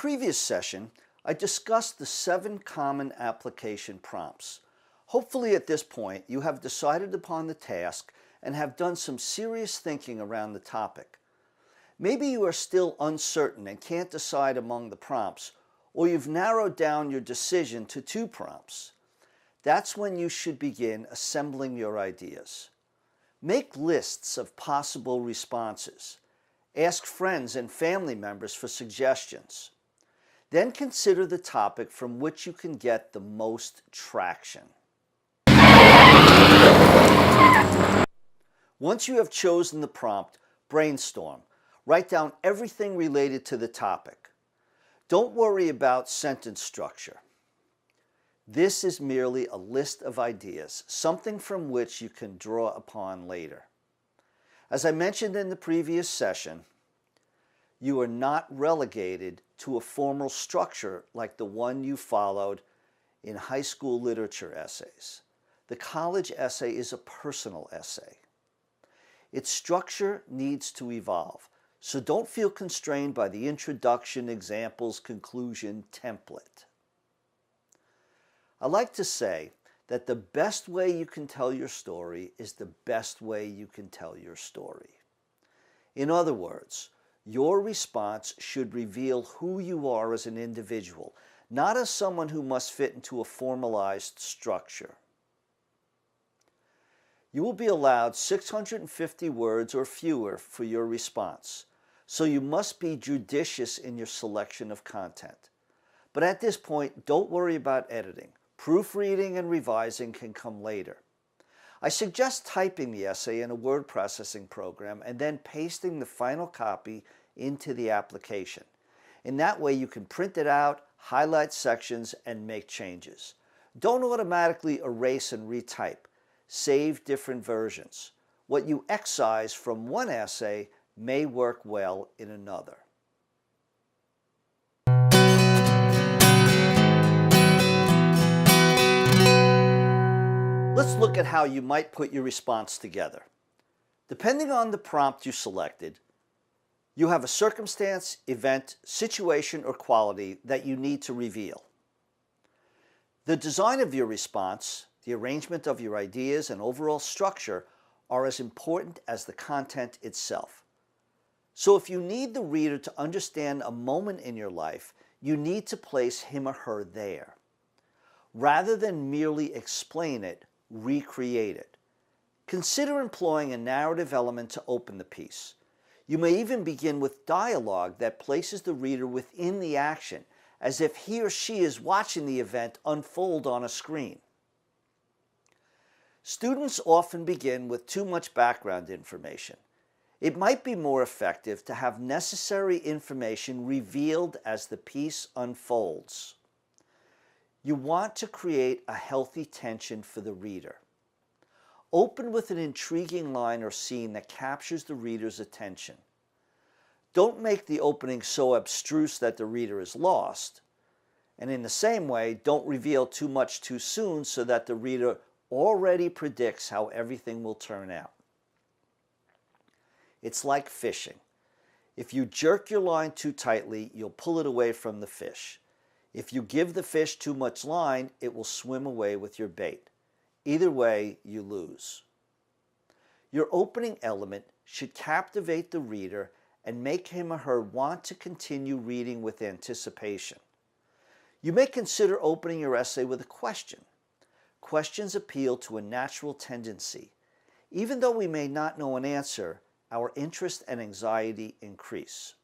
previous session, I discussed the 7 common application prompts. Hopefully at this point you have decided upon the task and have done some serious thinking around the topic. Maybe you are still uncertain and can't decide among the prompts, or you've narrowed down your decision to 2 prompts. That's when you should begin assembling your ideas. Make lists of possible responses. Ask friends and family members for suggestions. Then consider the topic from which you can get the most traction. Once you have chosen the prompt, brainstorm. Write down everything related to the topic. Don't worry about sentence structure. This is merely a list of ideas, something from which you can draw upon later. As I mentioned in the previous session, you are not relegated to a formal structure like the one you followed in high school literature essays. The college essay is a personal essay. Its structure needs to evolve, so don't feel constrained by the introduction, examples, conclusion template. I like to say that the best way you can tell your story is the best way you can tell your story. In other words, your response should reveal who you are as an individual, not as someone who must fit into a formalized structure. You will be allowed 650 words or fewer for your response, so you must be judicious in your selection of content. But at this point, don't worry about editing. Proofreading and revising can come later. I suggest typing the essay in a word processing program and then pasting the final copy into the application. In that way you can print it out, highlight sections, and make changes. Don't automatically erase and retype. Save different versions. What you excise from one essay may work well in another. Let's look at how you might put your response together. Depending on the prompt you selected, you have a circumstance, event, situation, or quality that you need to reveal. The design of your response, the arrangement of your ideas, and overall structure are as important as the content itself. So if you need the reader to understand a moment in your life, you need to place him or her there. Rather than merely explain it, recreate it. Consider employing a narrative element to open the piece. You may even begin with dialogue that places the reader within the action, as if he or she is watching the event unfold on a screen. Students often begin with too much background information. It might be more effective to have necessary information revealed as the piece unfolds. You want to create a healthy tension for the reader. Open with an intriguing line or scene that captures the reader's attention. Don't make the opening so abstruse that the reader is lost. And in the same way, don't reveal too much too soon so that the reader already predicts how everything will turn out. It's like fishing. If you jerk your line too tightly, you'll pull it away from the fish. If you give the fish too much line, it will swim away with your bait. Either way, you lose. Your opening element should captivate the reader and make him or her want to continue reading with anticipation. You may consider opening your essay with a question. Questions appeal to a natural tendency. Even though we may not know an answer, our interest and anxiety increase.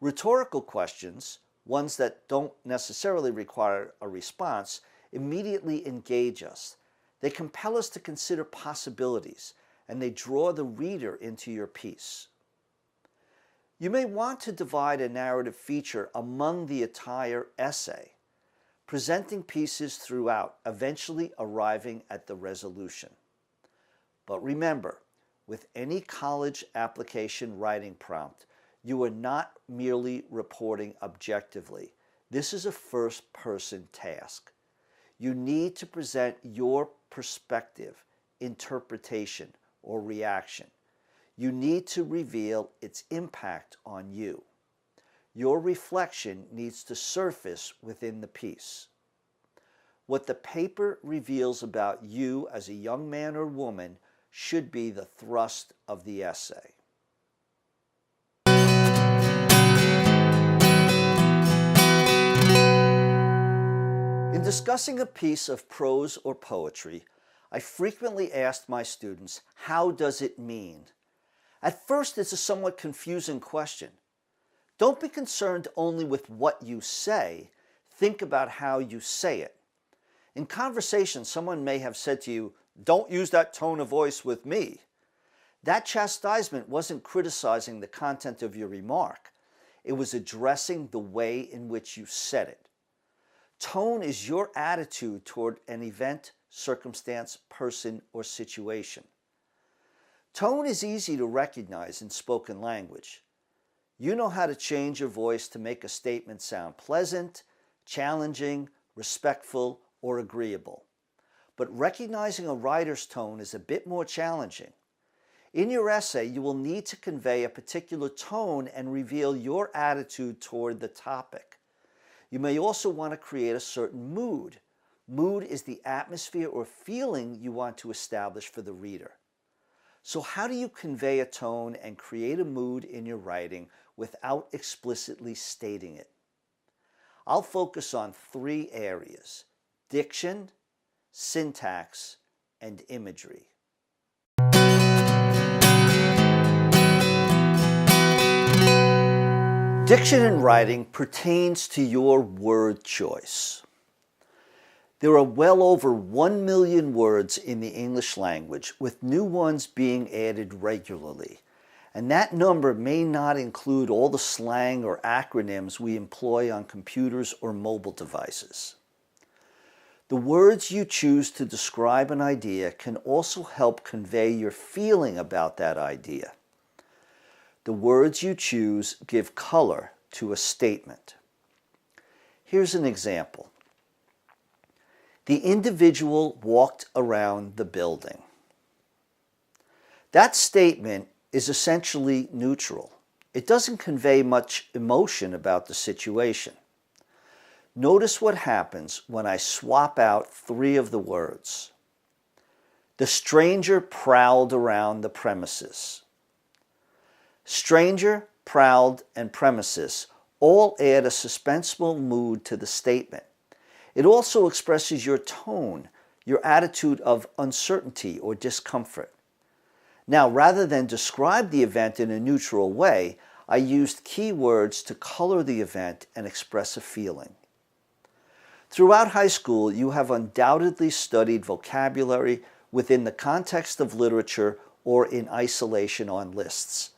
Rhetorical questions, ones that don't necessarily require a response, immediately engage us. They compel us to consider possibilities, and they draw the reader into your piece. You may want to divide a narrative feature among the entire essay, presenting pieces throughout, eventually arriving at the resolution. But remember, with any college application writing prompt, you are not merely reporting objectively. This is a first-person task. You need to present your perspective, interpretation, or reaction. You need to reveal its impact on you. Your reflection needs to surface within the piece. What the paper reveals about you as a young man or woman should be the thrust of the essay. In discussing a piece of prose or poetry, I frequently asked my students, how does it mean? At first, it's a somewhat confusing question. Don't be concerned only with what you say. Think about how you say it. In conversation, someone may have said to you, "Don't use that tone of voice with me." That chastisement wasn't criticizing the content of your remark. It was addressing the way in which you said it. Tone is your attitude toward an event, circumstance, person, or situation. Tone is easy to recognize in spoken language. You know how to change your voice to make a statement sound pleasant, challenging, respectful, or agreeable. But recognizing a writer's tone is a bit more challenging. In your essay, you will need to convey a particular tone and reveal your attitude toward the topic. You may also want to create a certain mood. Mood is the atmosphere or feeling you want to establish for the reader. So how do you convey a tone and create a mood in your writing without explicitly stating it? I'll focus on 3 areas: diction, syntax, and imagery. Diction in writing pertains to your word choice. There are well over 1 million words in the English language, with new ones being added regularly. And that number may not include all the slang or acronyms we employ on computers or mobile devices. The words you choose to describe an idea can also help convey your feeling about that idea. The words you choose give color to a statement. Here's an example. The individual walked around the building. That statement is essentially neutral. It doesn't convey much emotion about the situation. Notice what happens when I swap out 3 of the words. The stranger prowled around the premises. Stranger, prowled, and premises all add a suspenseful mood to the statement. It also expresses your tone, your attitude of uncertainty or discomfort. Now, rather than describe the event in a neutral way, I used keywords to color the event and express a feeling. Throughout high school, you have undoubtedly studied vocabulary within the context of literature or in isolation on lists.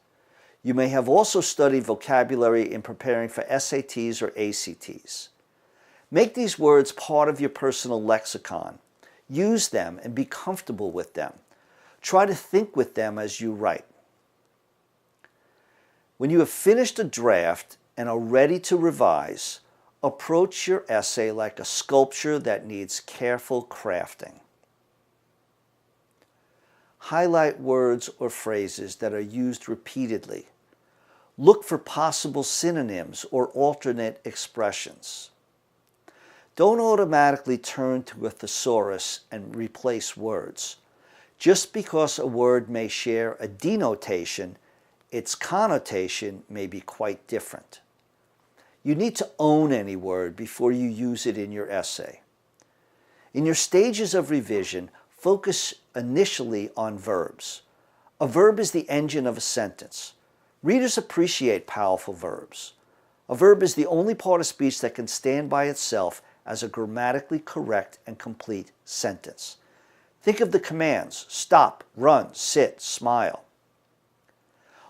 You may have also studied vocabulary in preparing for SATs or ACTs. Make these words part of your personal lexicon. Use them and be comfortable with them. Try to think with them as you write. When you have finished a draft and are ready to revise, approach your essay like a sculpture that needs careful crafting. Highlight words or phrases that are used repeatedly. Look for possible synonyms or alternate expressions. Don't automatically turn to a thesaurus and replace words. Just because a word may share a denotation, its connotation may be quite different. You need to own any word before you use it in your essay. In your stages of revision, focus initially on verbs. A verb is the engine of a sentence. Readers appreciate powerful verbs. A verb is the only part of speech that can stand by itself as a grammatically correct and complete sentence. Think of the commands: stop, run, sit, smile.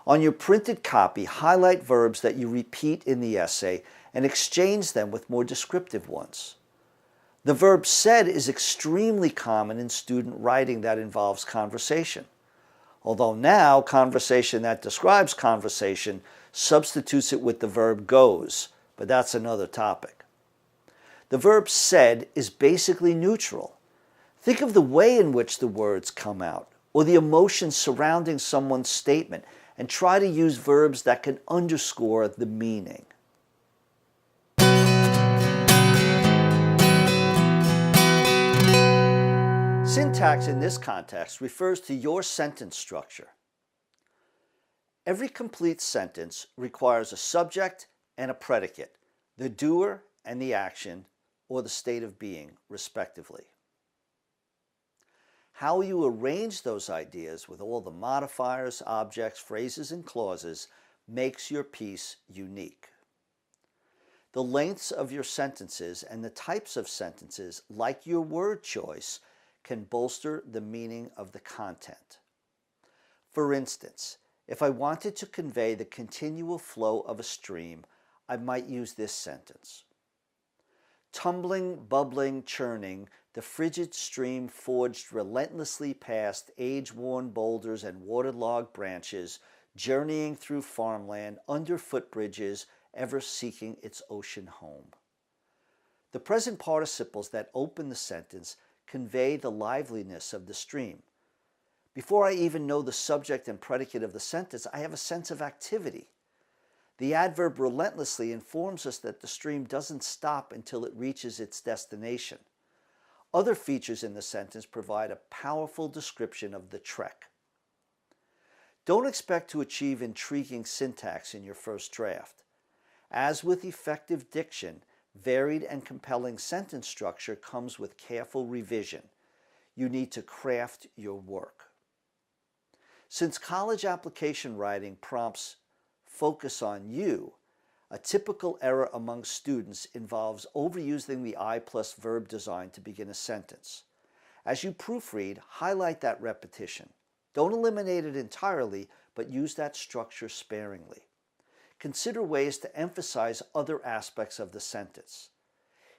On your printed copy, highlight verbs that you repeat in the essay and exchange them with more descriptive ones. The verb said is extremely common in student writing that involves conversation. Although now, conversation that describes conversation substitutes it with the verb goes, but that's another topic. The verb said is basically neutral. Think of the way in which the words come out, or the emotions surrounding someone's statement, and try to use verbs that can underscore the meaning. Syntax in this context refers to your sentence structure. Every complete sentence requires a subject and a predicate, the doer and the action, or the state of being, respectively. How you arrange those ideas with all the modifiers, objects, phrases, and clauses makes your piece unique. The lengths of your sentences and the types of sentences, like your word choice, can bolster the meaning of the content. For instance, if I wanted to convey the continual flow of a stream, I might use this sentence. Tumbling, bubbling, churning, the frigid stream forged relentlessly past age-worn boulders and waterlogged branches, journeying through farmland, under footbridges, ever seeking its ocean home. The present participles that open the sentence convey the liveliness of the stream. Before I even know the subject and predicate of the sentence, I have a sense of activity. The adverb relentlessly informs us that the stream doesn't stop until it reaches its destination. Other features in the sentence provide a powerful description of the trek. Don't expect to achieve intriguing syntax in your first draft. As with effective diction, varied and compelling sentence structure comes with careful revision. You need to craft your work. Since college application writing prompts focus on you, a typical error among students involves overusing the I plus verb design to begin a sentence. As you proofread, highlight that repetition. Don't eliminate it entirely, but use that structure sparingly. Consider ways to emphasize other aspects of the sentence.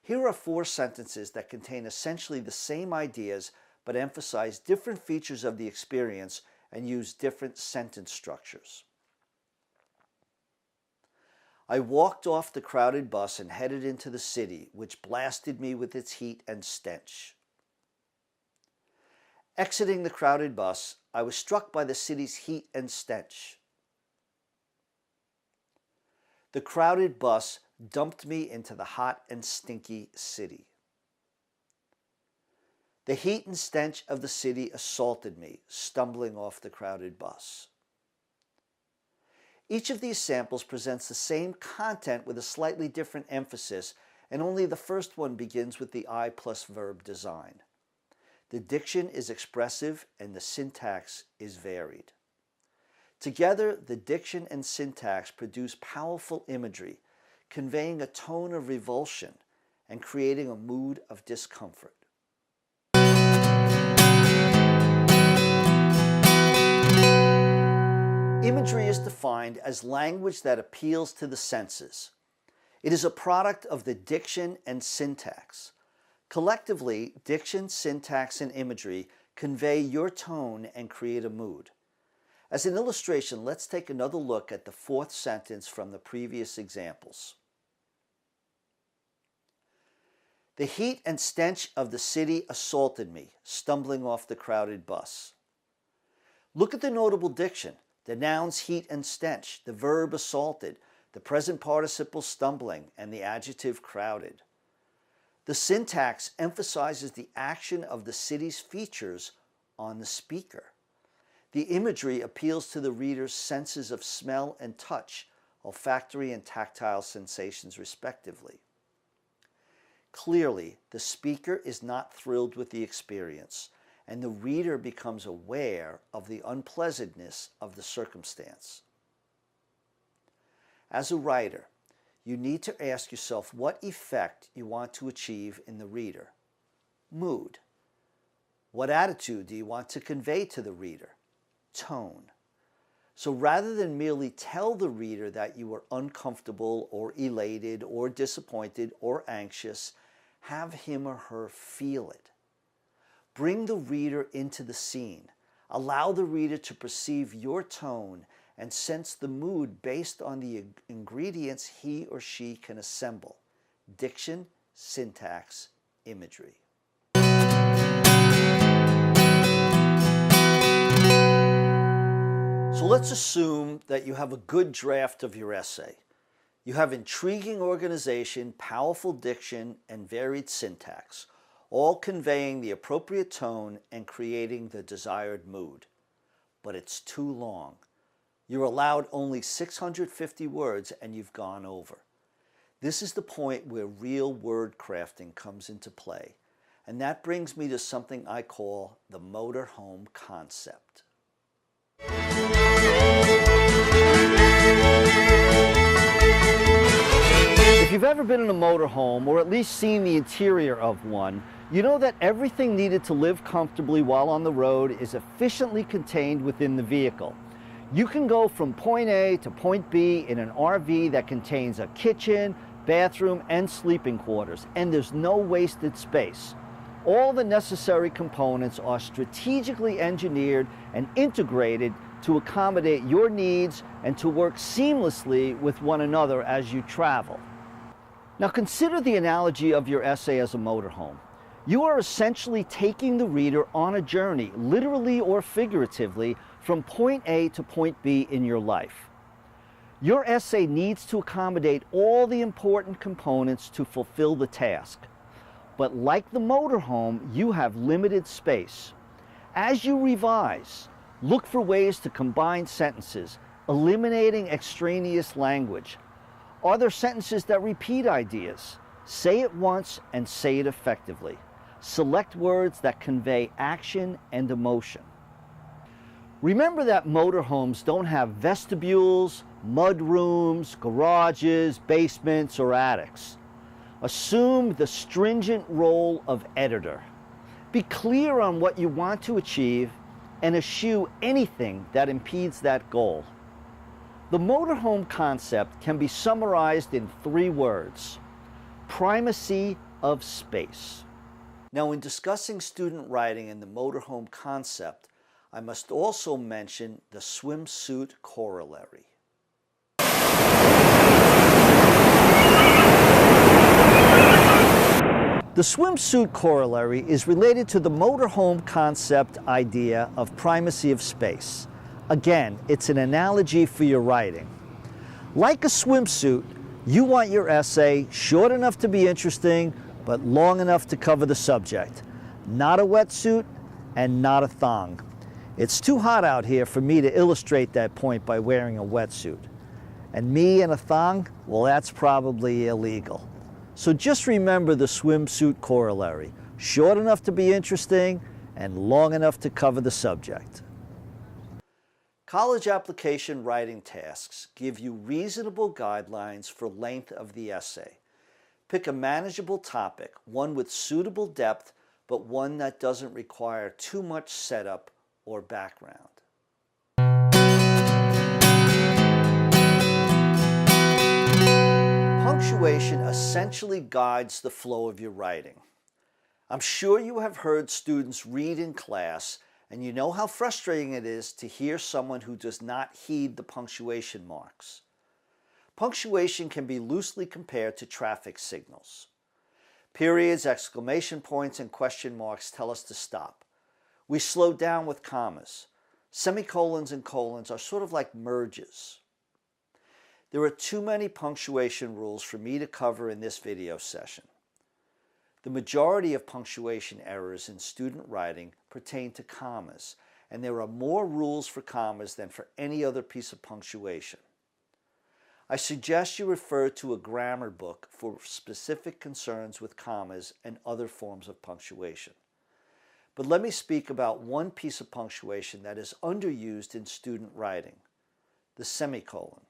Here are 4 sentences that contain essentially the same ideas but emphasize different features of the experience and use different sentence structures. I walked off the crowded bus and headed into the city, which blasted me with its heat and stench. Exiting the crowded bus, I was struck by the city's heat and stench. The crowded bus dumped me into the hot and stinky city. The heat and stench of the city assaulted me, stumbling off the crowded bus. Each of these samples presents the same content with a slightly different emphasis, and only the first one begins with the I plus verb design. The diction is expressive and the syntax is varied. Together, the diction and syntax produce powerful imagery, conveying a tone of revulsion and creating a mood of discomfort. Imagery is defined as language that appeals to the senses. It is a product of the diction and syntax. Collectively, diction, syntax, and imagery convey your tone and create a mood. As an illustration, let's take another look at the 4th sentence from the previous examples. The heat and stench of the city assaulted me, stumbling off the crowded bus. Look at the notable diction. The nouns heat and stench, the verb assaulted, the present participle stumbling, and the adjective crowded. The syntax emphasizes the action of the city's features on the speaker. The imagery appeals to the reader's senses of smell and touch, olfactory and tactile sensations respectively. Clearly, the speaker is not thrilled with the experience, and the reader becomes aware of the unpleasantness of the circumstance. As a writer, you need to ask yourself what effect you want to achieve in the reader. Mood. What attitude do you want to convey to the reader? Tone. So rather than merely tell the reader that you are uncomfortable or elated or disappointed or anxious, have him or her feel it. Bring the reader into the scene. Allow the reader to perceive your tone and sense the mood based on the ingredients he or she can assemble: diction, syntax, imagery. So let's assume that you have a good draft of your essay. You have intriguing organization, powerful diction, and varied syntax. all conveying the appropriate tone and creating the desired mood. But it's too long. You're allowed only 650 words and you've gone over. This is the point where real word crafting comes into play. And that brings me to something I call the motorhome concept. If you've ever been in a motorhome, or at least seen the interior of one, you know that everything needed to live comfortably while on the road is efficiently contained within the vehicle. You can go from point A to point B in an RV that contains a kitchen, bathroom, and sleeping quarters, and there's no wasted space. All the necessary components are strategically engineered and integrated to accommodate your needs and to work seamlessly with one another as you travel. Now consider the analogy of your essay as a motorhome. You are essentially taking the reader on a journey, literally or figuratively, from point A to point B in your life. Your essay needs to accommodate all the important components to fulfill the task. But like the motorhome, you have limited space. As you revise, look for ways to combine sentences, eliminating extraneous language. Are there sentences that repeat ideas? Say it once and say it effectively. Select words that convey action and emotion. Remember that motorhomes don't have vestibules, mud rooms, garages, basements, or attics. Assume the stringent role of editor. Be clear on what you want to achieve and eschew anything that impedes that goal. The motorhome concept can be summarized in 3 words: primacy of space. Now, in discussing student writing and the motorhome concept, I must also mention the swimsuit corollary. The swimsuit corollary is related to the motorhome concept idea of primacy of space. Again, it's an analogy for your writing. Like a swimsuit, you want your essay short enough to be interesting, but long enough to cover the subject. Not a wetsuit and not a thong. It's too hot out here for me to illustrate that point by wearing a wetsuit. And me in a thong, well, that's probably illegal. So just remember the swimsuit corollary. Short enough to be interesting and long enough to cover the subject. College application writing tasks give you reasonable guidelines for length of the essay. Pick a manageable topic, one with suitable depth, but one that doesn't require too much setup or background. Punctuation essentially guides the flow of your writing. I'm sure you have heard students read in class, and you know how frustrating it is to hear someone who does not heed the punctuation marks. Punctuation can be loosely compared to traffic signals. Periods, exclamation points, and question marks tell us to stop. We slow down with commas. Semicolons and colons are sort of like merges. There are too many punctuation rules for me to cover in this video session. The majority of punctuation errors in student writing pertain to commas, and there are more rules for commas than for any other piece of punctuation. I suggest you refer to a grammar book for specific concerns with commas and other forms of punctuation. But let me speak about one piece of punctuation that is underused in student writing, the semicolon.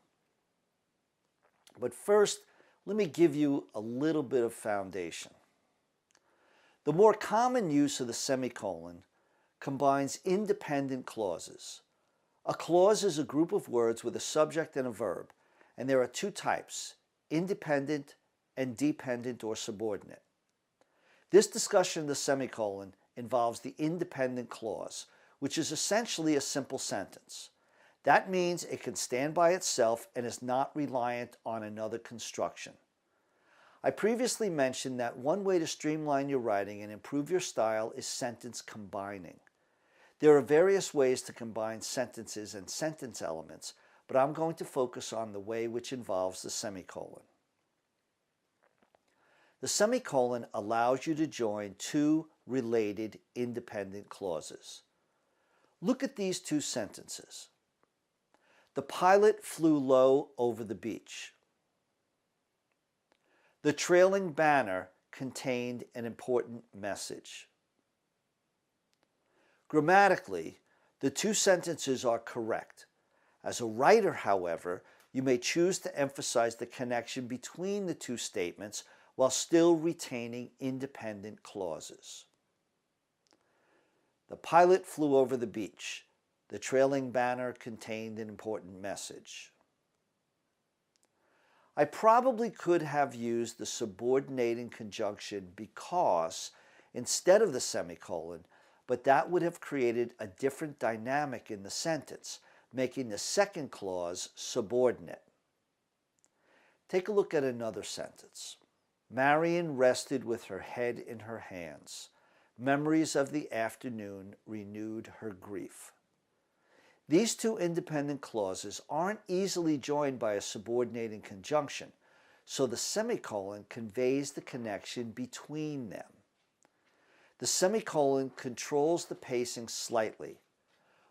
But first, let me give you a little bit of foundation. The more common use of the semicolon combines independent clauses. A clause is a group of words with a subject and a verb, and there are 2 types, independent and dependent or subordinate. This discussion of the semicolon involves the independent clause, which is essentially a simple sentence. That means it can stand by itself and is not reliant on another construction. I previously mentioned that one way to streamline your writing and improve your style is sentence combining. There are various ways to combine sentences and sentence elements, but I'm going to focus on the way which involves the semicolon. The semicolon allows you to join two related independent clauses. Look at these two sentences. The pilot flew low over the beach. The trailing banner contained an important message. Grammatically, the two sentences are correct. As a writer, however, you may choose to emphasize the connection between the two statements while still retaining independent clauses. The pilot flew over the beach. The trailing banner contained an important message. I probably could have used the subordinating conjunction because instead of the semicolon, but that would have created a different dynamic in the sentence, making the second clause subordinate. Take a look at another sentence. Marion rested with her head in her hands. Memories of the afternoon renewed her grief. These two independent clauses aren't easily joined by a subordinating conjunction, so the semicolon conveys the connection between them. The semicolon controls the pacing slightly.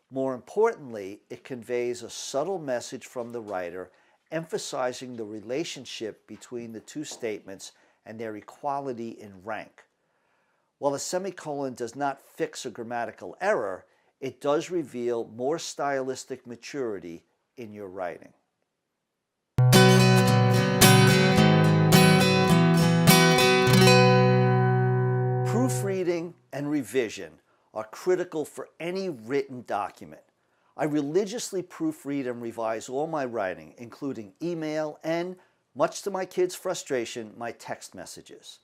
More importantly, it conveys a subtle message from the writer emphasizing the relationship between the two statements and their equality in rank. While a semicolon does not fix a grammatical error, it does reveal more stylistic maturity in your writing. Proofreading and revision are critical for any written document. I religiously proofread and revise all my writing, including email and, much to my kids' frustration, my text messages.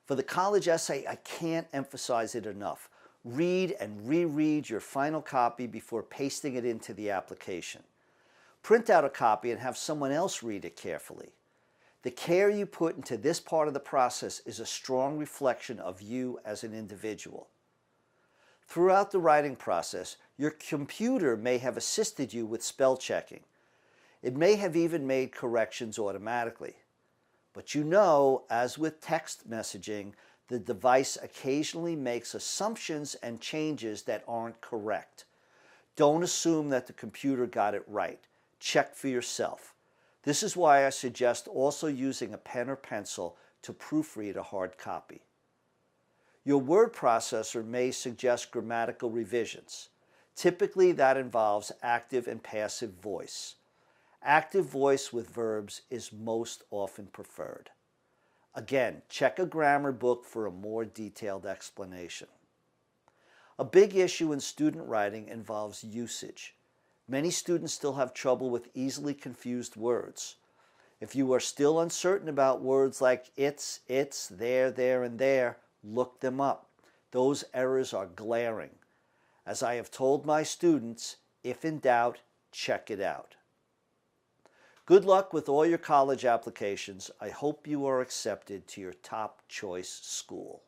For the college essay, I can't emphasize it enough. Read and reread your final copy before pasting it into the application. Print out a copy and have someone else read it carefully. The care you put into this part of the process is a strong reflection of you as an individual. Throughout the writing process, your computer may have assisted you with spell checking. It may have even made corrections automatically. But you know, as with text messaging, the device occasionally makes assumptions and changes that aren't correct. Don't assume that the computer got it right. Check for yourself. This is why I suggest also using a pen or pencil to proofread a hard copy. Your word processor may suggest grammatical revisions. Typically, that involves active and passive voice. Active voice with verbs is most often preferred. Again, check a grammar book for a more detailed explanation. A big issue in student writing involves usage. Many students still have trouble with easily confused words. If you are still uncertain about words like it's, there, and there, look them up. Those errors are glaring. As I have told my students, if in doubt, check it out. Good luck with all your college applications. I hope you are accepted to your top choice school.